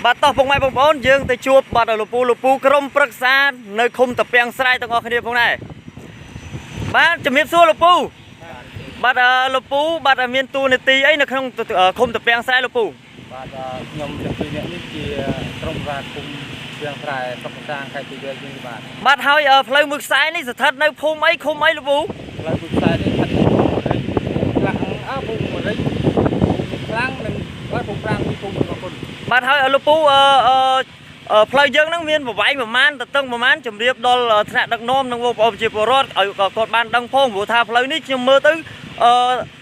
បាទតោះពុកម៉ែបងប្អូនយើងទៅជួបបាទលោកពូក្រុមប្រឹក្សានៅឃុំតាពាំងស្រែទាំងអស់គ្នាផងដែរបាទជំរាបសួរលោកពូបាទលោកពូបាទមានតួនាទីអីនៅក្នុងឃុំតាពាំងស្រែលោកពូបាទខ្ញុំទាំងពីរនាក់នេះជាក្រុមប្រឹក្សាឃុំតាពាំងស្រែស្រុកកសាងខេត្តពីរយើងបាទហើយផ្លូវមួយខ្សែនេះស្ថិតនៅភូមិអីឃុំអីលោកពូផ្លូវមួយខ្សែនេះស្ថិតនៅភូមិរិចខ្លាំងភូមិរិចខ្លាំងនិងភូមិប្រាំងពីភូមិរបស់គុណបាទហើយលោកពូផ្លូវយើងហ្នឹងមានប្រវែងប្រមាណទៅតឹងប្រមាណជំរាបដល់ថ្នាក់ដឹកនាំនិងបងប្អូនប្រជាពលរដ្ឋឲ្យគាត់បានដឹងផងព្រោះថាផ្លូវនេះខ្ញុំមើលទៅ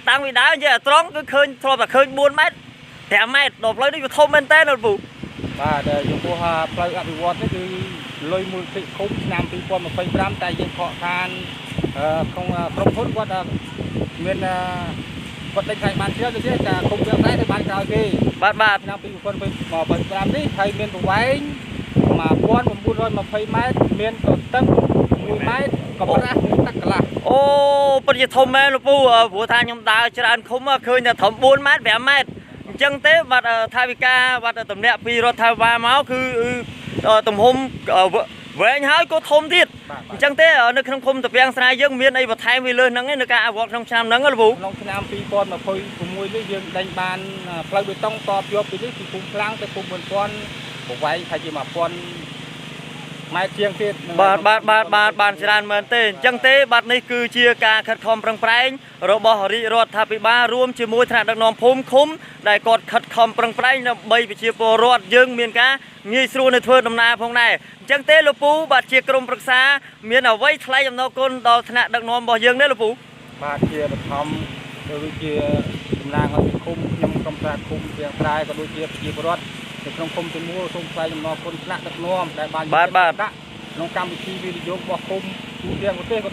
តាំងពីដើមនិយាយឲ្យត្រង់គឺឃើញធ្លាប់តែឃើញ4ម៉ែត្រ5ម៉ែត្រដល់ផ្លូវនេះវាធំមែនតើលោកពូបាទចំពោះផ្លូវអភិវឌ្ឍនេះគឺលុយមួយតិចឃុំឆ្នាំ2025តែយើងខកខានក្នុងក្រុមហ៊ុនគាត់មានគាត់ដេញខាងបានច្រើនដូចជាតែឃុំទាំងដែរទៅបានក្រោយគេបាទឆ្នាំ2025នេះហើយមានប្រវែង1920ម៉ែត្រមានទទឹង1ម៉ែត្រកម្រាស់1តកន្លះអូពិតជាធំមែនលោកពូព្រោះថាខ្ញុំដើរច្រើនឃុំឃើញតែត្រឹម4ម៉ែត្រ5ម៉ែត្រអញ្ចឹងទេបាទថាវិការបាទតំណាក់ពីរដ្ឋាភិបាលមកគឺទំហំវែងហើយក៏ធំទៀតអញ្ចឹងទេនៅក្នុងឃុំតាពាំងស្រែយើងមានអីបន្ថែមវាលើហ្នឹងនៅការអភិវឌ្ឍក្នុងឆ្នាំហ្នឹងលោកពូក្នុងឆ្នាំ2026នេះយើងដេញបានផ្លូវបេតុងតបយកពីនេះពីភូមិខ្លាំងទៅភូមិ1000ប្រវែងថាជា1000ម៉ែត្រជាងទៀតបាទច្រើនមែនទេអញ្ចឹងទេបាទនេះគឺជាការខិតខំប្រឹងប្រែងរបស់រាជរដ្ឋាភិបាលរួមជាមួយថ្នាក់ដឹកនាំភូមិឃុំដែលគាត់ខិតខំប្រឹងប្រែងដើម្បីប្រជាពលរដ្ឋយើងមានការងាយស្រួលនៅធ្វើដំណើរផងដែរអញ្ចឹងទេលោកពូបាទជាក្រុមប្រឹក្សាមានអ្វីថ្លែងអំណរគុណដល់ថ្នាក់ដឹកនាំរបស់យើងទេលោកពូបាទជាបឋមដូចជាតំណាងឲ្យឃុំខ្ញុំក្រុមប្រឹក្សាឃុំទាំងស្រែក៏ដូចជាប្រជាពលរដ្ឋនៅក្នុងឃុំទាំងមូលសូមថ្លែងអំណរគុណថ្នាក់ដឹកនាំដែលបានបាទដាក់ក្នុងកម្មវិធីវិនិយោគរបស់ឃុំទូទាំងប្រទេសក៏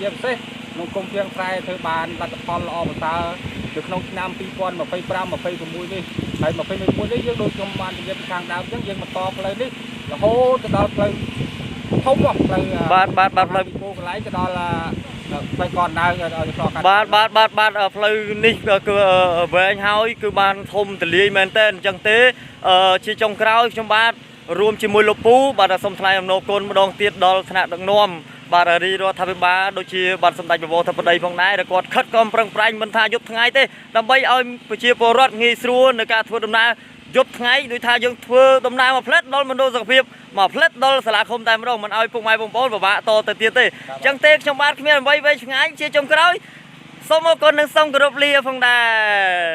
ជាពិសេសក្នុងឃុំទាំងស្រែធ្វើបានលទ្ធផលល្អប្រសើរនៅក្នុងឆ្នាំ2025 26នេះហើយ21នេះយើងដូចខ្ញុំបាននិយាយពីខាងដើមអញ្ចឹងយើងបន្តផ្លូវនេះរហូតទៅដល់ផ្លូវធំផ្លូវបាទផ្លូវពីគោកន្លែងទៅដល់ផ្លូវកណ្ដាលឲ្យឆ្លងកាត់បាទផ្លូវនេះគឺវែងហើយគឺបានធំទលាយមែនតើអញ្ចឹងទេជាចុងក្រោយខ្ញុំបាទរួមជាមួយលោកពូបាទសូមថ្លែងអំណរគុណម្ដងទៀតដល់ថ្នាក់ដឹកនាំបាទរាជរដ្ឋាភិបាលដូចជាបាទសម្ដេចបវរធិបតីផងដែរដែលគាត់ខិតខំប្រឹងប្រែងមិនថាយប់ថ្ងៃទេដើម្បីឲ្យប្រជាពលរដ្ឋងាយស្រួលនៅការធ្វើដំណើរយប់ថ្ងៃដូចថាយើងធ្វើដំណើរមកផ្លែតដល់មណ្ឌលសុខភាពមកផ្លែតដល់សាលាឃុំតែម្ដងមិនឲ្យពុកម៉ែបងប្អូនពិបាកតទៅទៀតទេអញ្ចឹងទេខ្ញុំបាទគ្មានអ្វីវែងឆ្ងាយជាចុងក្រោយសូមអរគុណនិងសូមគោរពលាផងដែរ